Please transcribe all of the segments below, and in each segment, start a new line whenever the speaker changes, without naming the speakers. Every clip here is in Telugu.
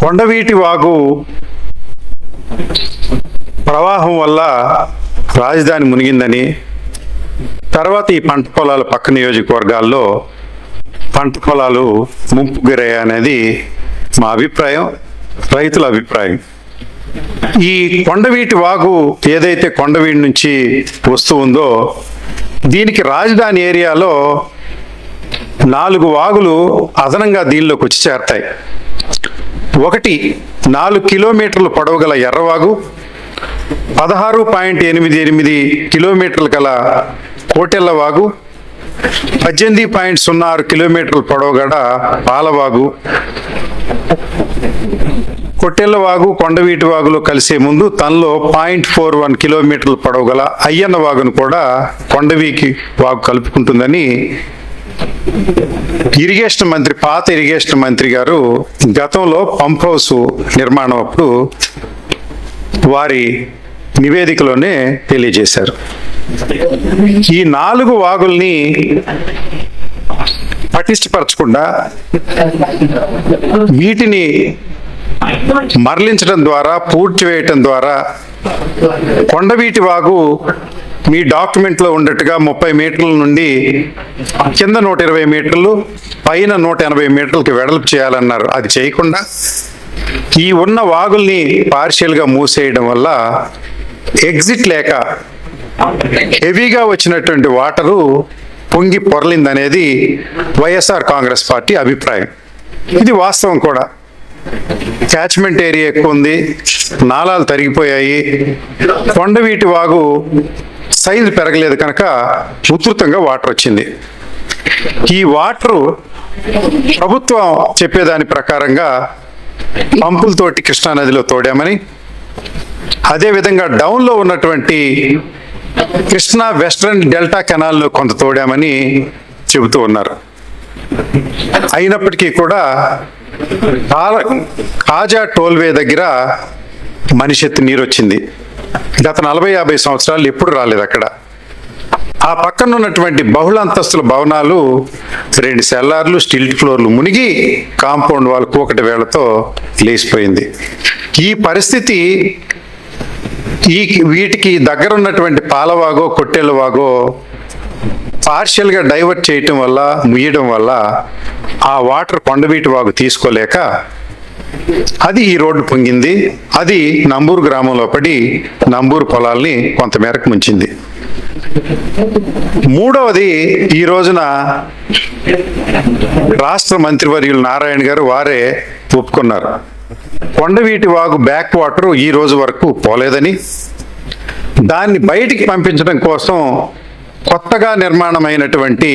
కొండవీటి వాగు ప్రవాహం వల్ల రాజధాని మునిగిందని, తర్వాత ఈ పంట పొలాలు పక్క నియోజకవర్గాల్లో పంట పొలాలు ముంపు గురయ్యాయనేది మా అభిప్రాయం, రైతుల అభిప్రాయం. ఈ కొండవీటి వాగు ఏదైతే కొండవీటి నుంచి వస్తూ ఉందో దీనికి రాజధాని ఏరియాలో 4 వాగులు అదనంగా దీనిలోకి వచ్చి చేరతాయి. ఒకటి 4 కిలోమీటర్లు పొడవు గల ఎర్రవాగు, 16.88 కిలోమీటర్లు గల కోటెల్లవాగు, 18.06 కిలోమీటర్ల పొడవు గల పాలవాగు. కొట్టెల్లవాగు కొండవీటి వాగులో కలిసే ముందు తనలో 0.41 కిలోమీటర్ల పొడవు గల అయ్యన్న వాగును కూడా కొండవీటి వాగు కలుపుకుంటుందని ఇరిగేషన్ మంత్రి, పాత ఇరిగేషన్ మంత్రి గారు గతంలో పంప్ హౌస్ నిర్మాణం అప్పుడు వారి నివేదికలోనే తెలియజేశారు. ఈ 4 వాగుల్ని పటిష్టపరచకుండా వీటిని మరలించడం ద్వారా, పూడ్చి వేయటం ద్వారా కొండవీటి వాగు మీ డాక్యుమెంట్లో ఉన్నట్టుగా 30 మీటర్ల నుండి కింద 120 మీటర్లు, పైన 180 మీటర్లకి వెడల్పు చేయాలన్నారు. అది చేయకుండా ఈ ఉన్న వాగుల్ని పార్షియల్గా మూసేయడం వల్ల ఎగ్జిట్ లేక హెవీగా వచ్చినటువంటి వాటరు పొంగి పొరలిందనేది వైఎస్ఆర్ కాంగ్రెస్ పార్టీ అభిప్రాయం. ఇది వాస్తవం కూడా. క్యాచ్మెంట్ ఏరియా ఎక్కువ ఉంది, నాలాలు తరిగిపోయాయి, కొండవీటి వాగు సైజు పెరగలేదు కనుక ఉధృతంగా వాటర్ వచ్చింది. ఈ వాటరు ప్రభుత్వం చెప్పేదాని ప్రకారంగా పంపులతోటి కృష్ణానదిలో తోడామని, అదేవిధంగా డౌన్లో ఉన్నటువంటి కృష్ణా వెస్ట్రన్ డెల్టా కెనాల్లో కొంత తోడామని చెబుతూ ఉన్నారు. అయినప్పటికీ కూడా కాజా టోల్వే దగ్గర మనిషెత్తి నీరు వచ్చింది. గత 40-50 సంవత్సరాలు ఎప్పుడు రాలేదు అక్కడ. ఆ పక్కన ఉన్నటువంటి బహుళ అంతస్తుల భవనాలు 2 సెల్లార్లు, స్టీల్ ఫ్లోర్లు మునిగి కాంపౌండ్ వాల్ కూకటి వేళ్లతో లేచిపోయింది. ఈ పరిస్థితి వీటికి దగ్గర ఉన్నటువంటి పాలవాగో కొట్టెల్లవాగో పార్షియల్గా డైవర్ట్ చేయటం వల్ల, ముయ్యడం వల్ల ఆ వాటర్ కొండవీటి వాగు తీసుకోలేక అది ఈ రోడ్డు పొంగింది. అది నంబూరు గ్రామంలో పడి నంబూరు పొలాల్ని కొంతమేరకు ముంచింది. మూడవది, ఈ రోజున రాష్ట్ర మంత్రివర్యులు నారాయణ గారు వారే ఒప్పుకున్నారు. కొండవీటి వాగు బ్యాక్ వాటర్ ఈ రోజు వరకు పోలేదని, దాన్ని బయటికి పంపించడం కోసం కొత్తగా నిర్మాణమైనటువంటి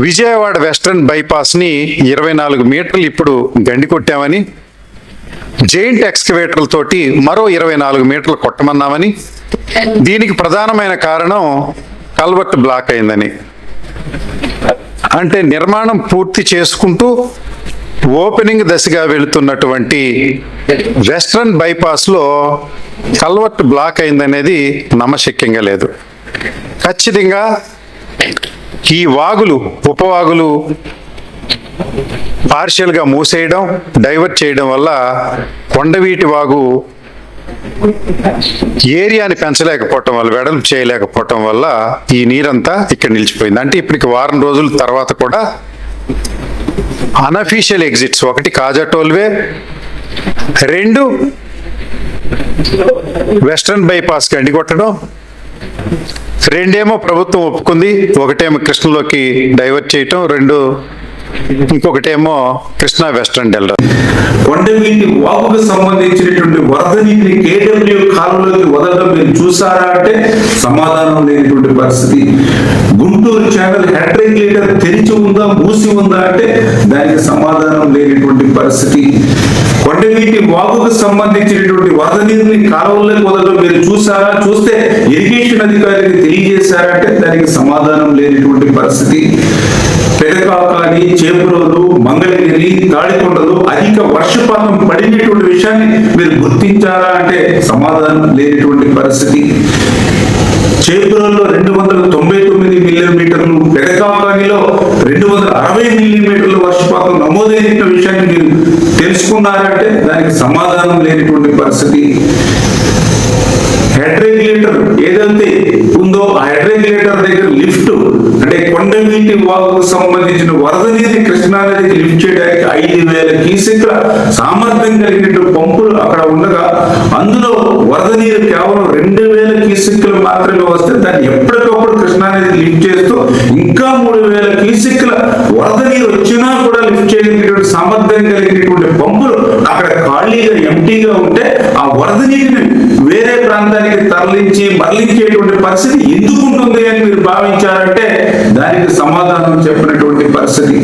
విజయవాడ వెస్ట్రన్ బైపాస్ని 24 మీటర్లు ఇప్పుడు గండి కొట్టామని, జైంట్ ఎక్స్కవేటర్లతోటి మరో 24 మీటర్లు కొట్టమన్నామని, దీనికి ప్రధానమైన కారణం కల్వర్ట్ బ్లాక్ అయిందని. అంటే నిర్మాణం పూర్తి చేసుకుంటూ ఓపెనింగ్ దశగా వెళుతున్నటువంటి వెస్ట్రన్ బైపాస్లో కల్వర్ట్ బ్లాక్ అయిందనేది నమ్మశక్యంగా లేదు. ఖచ్చితంగా ఈ వాగులు, ఉపవాగులు పార్షియల్గా మూసేయడం, డైవర్ట్ చేయడం వల్ల కొండవీటి వాగు ఏరియాని పెంచలేకపోవటం వల్ల, వెడల్పు చేయలేకపోవటం వల్ల ఈ నీరంతా ఇక్కడ నిలిచిపోయింది. అంటే ఇప్పటికి వారం రోజుల తర్వాత కూడా అన్అఫీషియల్ ఎగ్జిట్స్, ఒకటి కాజా టోల్వే, 2 వెస్ట్రన్ బైపాస్ గండి కొట్టడం, 2 ఏమో ప్రభుత్వం ఒప్పుకుంది, ఒకటేమో కృష్ణలోకి డైవర్ట్ చేయటం, ఇంకొకటేమో కృష్ణా వెస్ట్రన్ డెల్టా.
కొండవీటి వాగుకు సంబంధించినటువంటి వరద నీటిని కేడబ్ల్యూ కాలువలోకి వదలడం మీరు చూసారా అంటే సమాధానం లేనటువంటి పరిస్థితి. గుంటూరు ఛానల్ హెడ్ రెగ్యులేటర్ తెరిచి ఉందా, మూసి ఉందా అంటే దానికి సమాధానం లేనటువంటి పరిస్థితి. కొండవీటి వాగుకు సంబంధించినటువంటి వరద నీటిని కాలువలోకి వదలడం మీరు చూసారా, చూస్తే ఇరిగేషన్ అధికారికి తెలియజేశారంటే దానికి సమాధానం లేనటువంటి పరిస్థితి. పెదకాకాని, చేపురోలు, మంగళగిరి, తాడికొండలు అధిక వర్షపాతం పడినటువంటి విషయాన్ని మీరు గుర్తించారా అంటే సమాధానం లేనటువంటి పరిస్థితి. చేపురోల్లో 299 మిల్లీమీటర్లు, పెదకాకానిలో 260 మిల్లీమీటర్ల వర్షపాతం నమోదైన విషయాన్ని మీరు తెలుసుకున్నారంటే దానికి సమాధానం లేనిటువంటి పరిస్థితి. హెడ్ రెగ్యులేటర్ ఏదైతే ఉందో ఆ హెడ్ రెగ్యులేటర్ దగ్గర లిఫ్ట్ అంటే కొండవీటి వాగుకు సంబంధించిన వరద నీరు కృష్ణా నదికి లిఫ్ట్ చేయడానికి 5,000 క్యూసెక్ల సామర్థ్యం కలిగినటువంటి పంపులు అక్కడ ఉండగా అందులో వరద నీరు కేవలం 2,000 క్యూసెక్లు మాత్రమే వస్తే దాన్ని ఎప్పటికప్పుడు కృష్ణా నదికి లిఫ్ట్ చేస్తూ ఇంకా 3,000 క్యూసెక్ల వరద నీరు వచ్చినా కూడా లిఫ్ట్ చేయగలిగినటువంటి సామర్థ్యం కలిగినటువంటి పంపులు అక్కడ ఖాళీగా ఎంటీగా ఉంటే ఆ వరద నీటిని వేరే ప్రాంతానికి తరలించి మరలించేటువంటి పరిస్థితి ఎందుకు ఉంటుంది అని మీరు భావించారంటే దానికి సమాధానం చెప్పినటువంటి పరిస్థితి.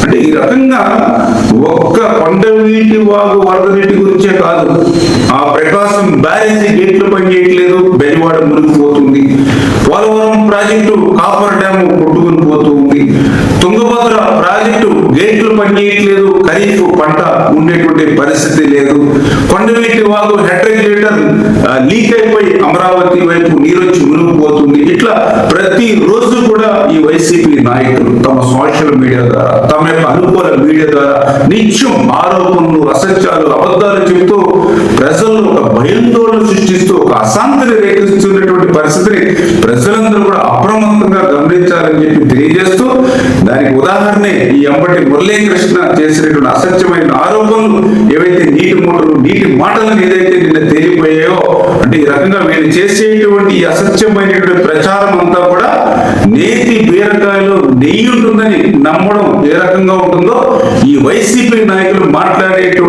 అంటే ఈ రకంగా ఒక్క కొండవీటి వాగు వరద నీటి గురించే కాదు, ఆ ప్రకాశం బ్యారేజీ గేట్లు పనిచేయట్లేదు, బెలివాడ మునిగిపోతుంది, పోలవరం ప్రాజెక్టు కాపర్ డ్యామ్ కొట్టుకుని పోతుంది, తుంగభద్ర ప్రాజెక్టు గేట్లు పనిచేయట్లేదు, ఖరీఫ్ పంట ఉండేటువంటి పరిస్థితి లేదు, Kondaveeti Vagu head regulator leak అయిపోయి అమరావతి వైపు నీరొచ్చి మునిగిపోతుంది. ఇట్లా ప్రతి రోజు కూడా ఈ వైసీపీ నాయకులు తమ సోషల్ మీడియా ద్వారా తమ యొక్క అనుకూల మీడియా ద్వారా నిత్యం ఆరోపణలు, అసత్యాలు, అబద్ధాలు చెప్తూ ప్రజల్లో ఒక భయాందోళన సృష్టిస్తూ ఒక అశాంతిని రేకిస్తున్నటువంటి పరిస్థితిని ప్రజలందరూ కూడా అప్రమత్తంగా గమనించాలని చెప్పి తెలియజేస్తూ, దానికి ఉదాహరణ ఈ అంబటి మురళీకృష్ణ చేసినటువంటి అసత్యమైన ఆరోపణలు ఏవైతే నీటి మాటలను ఏదైతే నిన్న తేలిపోయాయో, అంటే ఈ రకంగా వీళ్ళు చేసేటువంటి ఈ అసత్యమైనటువంటి ప్రచారం అంతా కూడా నేతి బీరకాయలో నెయ్యి ఉంటుందని నమ్మడం ఏ రకంగా ఉంటుందో ఈ వైసీపీ నాయకులు మాట్లాడేటువంటి